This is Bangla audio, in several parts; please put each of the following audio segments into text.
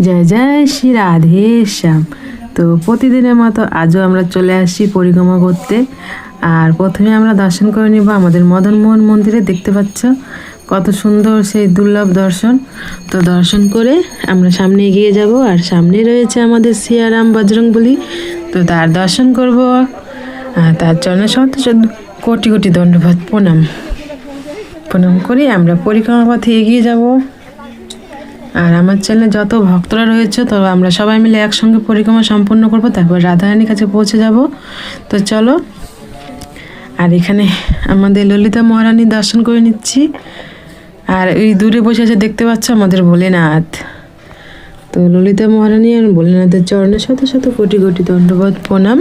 জয় জয় শ্রী রাধে শ্যাম। তো প্রতিদিনের মতো আজও আমরা চলে আসছি পরিক্রমা করতে। আর প্রথমে আমরা দর্শন করে নিব আমাদের মদনমোহন মন্দিরে। দেখতে পাচ্ছ কত সুন্দর সেই দুর্লভ দর্শন। তো দর্শন করে আমরা সামনে এগিয়ে যাব। আর সামনে রয়েছে আমাদের সিয়ারাম বজরংবলী। তো তার দর্শন করব। তার চরণে শত কোটি কোটি দণ্ডবাদ প্রণাম করে আমরা পরিক্রমা পথে এগিয়ে যাব। আর আমার চ্যানেলে যত ভক্তরা রয়েছে তো আমরা সবাই মিলে একসঙ্গে পরিক্রমা সম্পন্ন করব, তারপর রাধারানীর কাছে পৌঁছে যাব। তো চলো। আর এখানে আমাদের ললিতা মহারানীর দর্শন করে নিচ্ছি। আর এই দূরে বসে আছে দেখতে পাচ্ছ আমাদের ভোলেনাথ। তো ললিতা মহারানী আর ভোলেনাথের চরণে শত শত কোটি কোটি দণ্ডবাদ প্রণাম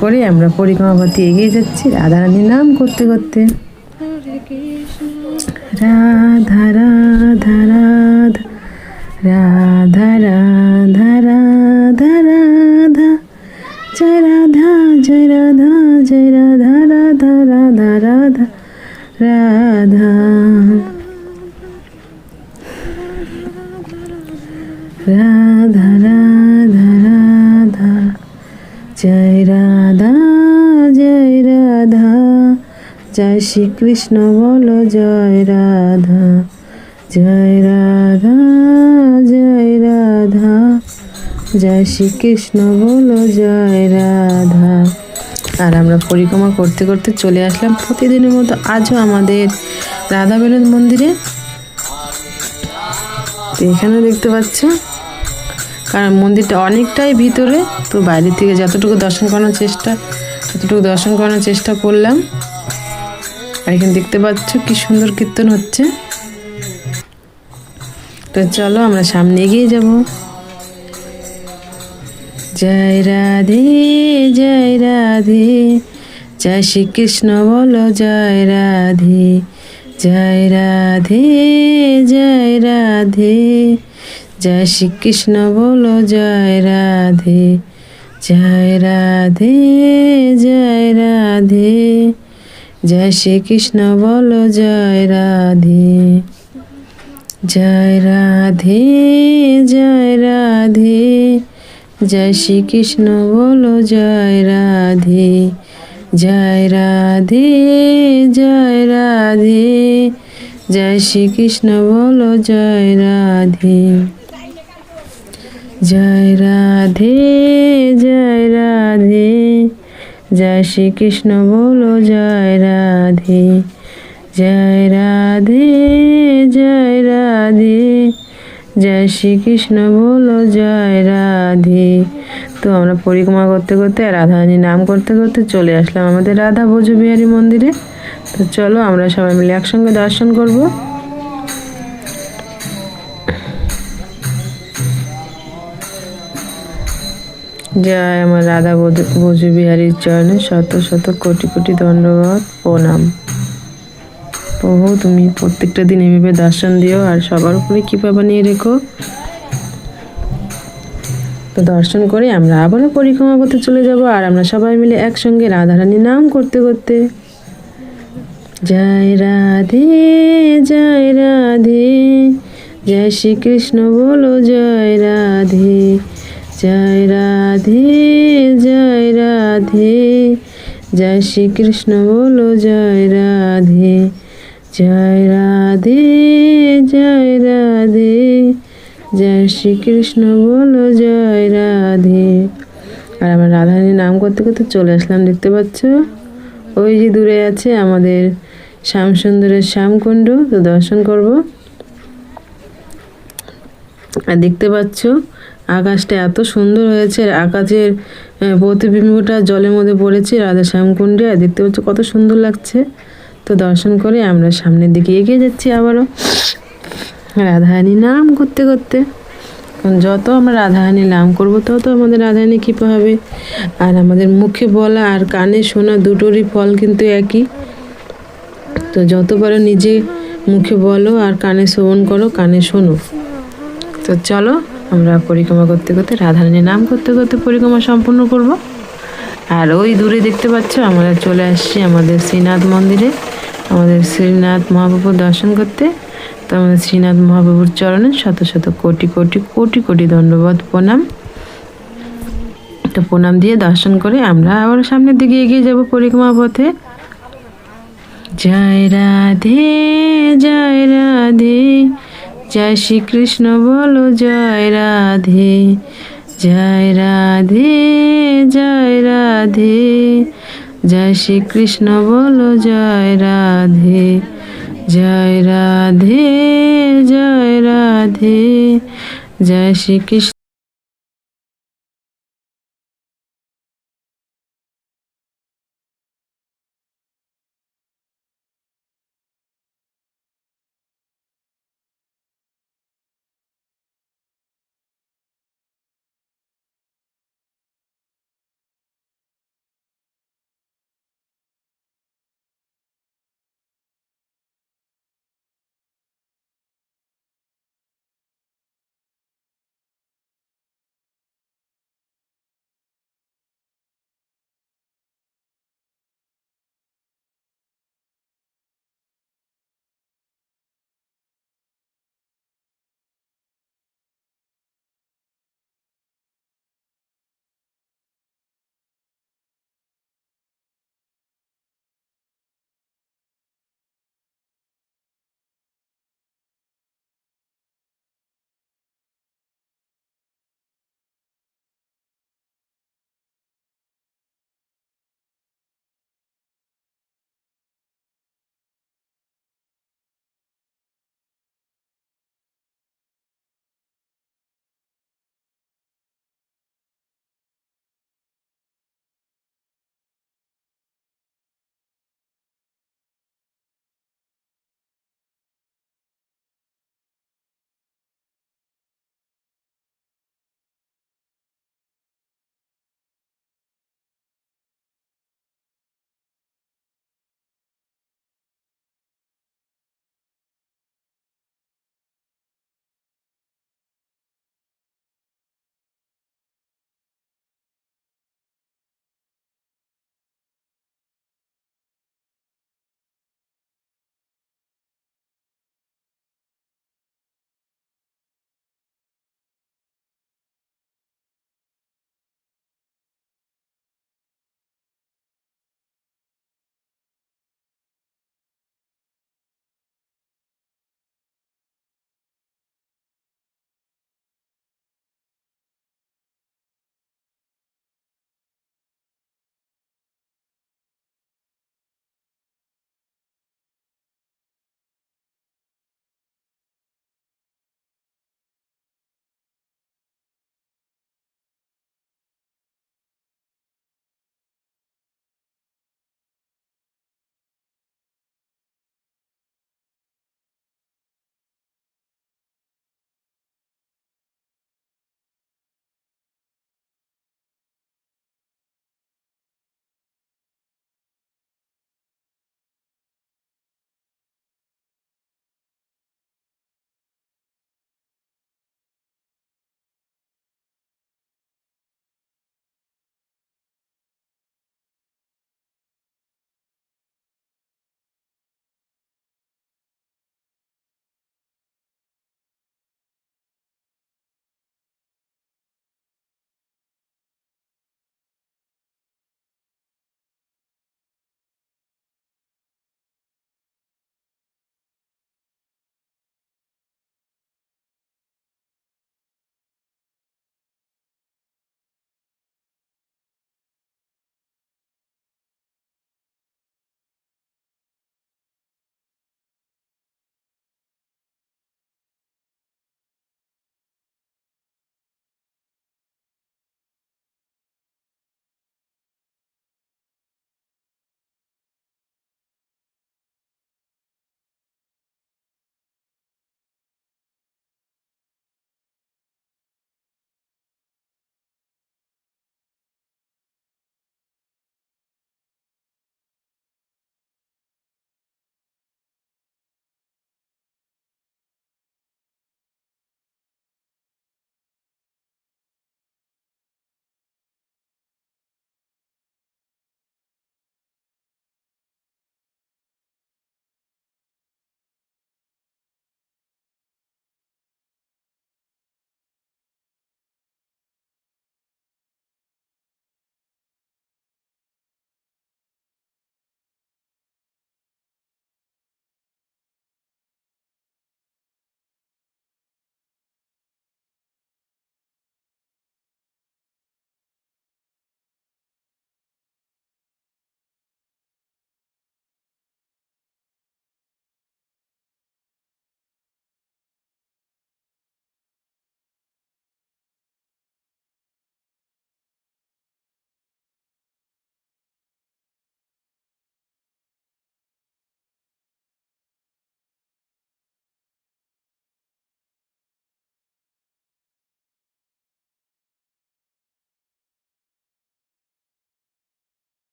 করে আমরা পরিক্রমা পথে এগিয়ে যাচ্ছি রাধারানীর নাম করতে করতে। রাধা রাধা রাধা রাধা রাধা রাধা রাধা জয় রাধা জয় রাধা জয় রাধা রাধা রাধা রাধা রাধা রাধা রাধা রাধা জয় রাধা জয় রাধা জয় শ্রীকৃষ্ণ বলো জয় রাধা জয় রাধা জয় রাধা জয় শ্রীকৃষ্ণ বলো জয় রাধা। আর আমরা পরিক্রমা করতে করতে চলে আসলাম প্রতিদিনের মতো আজও আমাদের রাধা বেলুন মন্দিরে। তো এখানে দেখতে পাচ্ছ, কারণ মন্দিরটা অনেকটাই ভিতরে, তো বাইরে থেকে যতটুকু দর্শন করানোর চেষ্টা করলাম। আর এখানে দেখতে পাচ্ছ কি সুন্দর কীর্তন হচ্ছে। তো চলো আমরা সামনে এগিয়ে যাব। জয় রাধে জয় রাধে জয় শ্রীকৃষ্ণ বলো জয় রাধে জয় রাধে জয় রাধে জয় শ্রীকৃষ্ণ বলো জয় রাধে জয় রাধে জয় রাধে জয় শ্রীকৃষ্ণ বলো জয় রাধে জয় রাধে জয় রাধে জয় শ্রীকৃষ্ণ বলো জয় রাধে জয় রাধে জয় রাধে জয় শ্রীকৃষ্ণ বলো জয় রাধে জয় রাধে জয় রাধে জয় শ্রীকৃষ্ণ বলো জয় রাধে জয় রাধে জয় রাধে জয় শ্রীকৃষ্ণ বলো জয় রাধে। তো আমরা পরিক্রমা করতে করতে রাধারানীর নাম করতে করতে চলে আসলাম আমাদের রাধা ব্রজবিহারী মন্দিরে। তো চলো আমরা সবাই মিলে একসঙ্গে দর্শন করব। জয় আমার রাধা ব্রজবিহারীর চরণে শত শত কোটি কোটি দণ্ডবাদ প্রণাম। প্রভু তুমি প্রত্যেকটা দিন এভাবে দর্শন দিও আর সবার উপরে কৃপা বানিয়ে রেখো। তো দর্শন করে আমরা আবারও পরিক্রমা করতে চলে যাব। আর আমরা সবাই মিলে একসঙ্গে রাধারানীর নাম করতে করতে জয় রাধে জয় রাধে জয় শ্রীকৃষ্ণ বলো জয় রাধে জয় রাধে জয় রাধে জয় শ্রীকৃষ্ণ বলো জয় রাধে জয় রাধে জয় রাধে জয় শ্রীকৃষ্ণ বলো জয় রাধে। আর আমরা রাধারানীর নাম করতে করতে চলে আসলাম। দেখতে পাচ্ছ ওই যে দূরে আছে আমাদের শ্যামসুন্দরের শ্যামকুণ্ড। তো দর্শন করব। আর দেখতে পাচ্ছ আকাশটা এত সুন্দর হয়েছে, আকাশের প্রতিবিম্বটা জলের মধ্যে পড়েছে রাধা শ্যামকুণ্ডে। আর দেখতে পাচ্ছ কত সুন্দর লাগছে। তো দর্শন করে আমরা সামনের দিকে এগিয়ে যাচ্ছি আবারও রাধারানীর নাম করতে করতে। কারণ যত আমরা রাধারানীর নাম করবো তত আমাদের রাধারানী কৃপা হবে। আর আমাদের মুখে বলা আর কানে শোনা দুটোরই ফল কিন্তু একই। তো যত পারো নিজে মুখে বলো আর কানে শ্রবণ করো, কানে শোনো। তো চলো আমরা পরিক্রমা করতে করতে রাধারানীর নাম করতে করতে পরিক্রমা সম্পূর্ণ করব। আর ওই দূরে দেখতে পাচ্ছ আমরা চলে আসছি আমাদের শ্রীনাথ মন্দিরে। আমাদের শ্রীনাথ মহাপ্রভুর দর্শন করতে। তো আমাদের শ্রীনাথ মহাপ্রভুর চরণে শত শত কোটি কোটি কোটি কোটি ধন্যবাদ, প্রণাম। তো প্রণাম দিয়ে দর্শন করে আমরা আবার সামনের দিকে এগিয়ে যাব পরিক্রমা পথে। জয় রাধে জয় রাধে, জয় শ্রীকৃষ্ণ বলো জয় রাধে, জয় রাধে জয় রাধে, জয় শ্রীকৃষ্ণ বলো জয় রাধে, জয় রাধে জয় রাধে, জয় শ্রীকৃষ্ণ।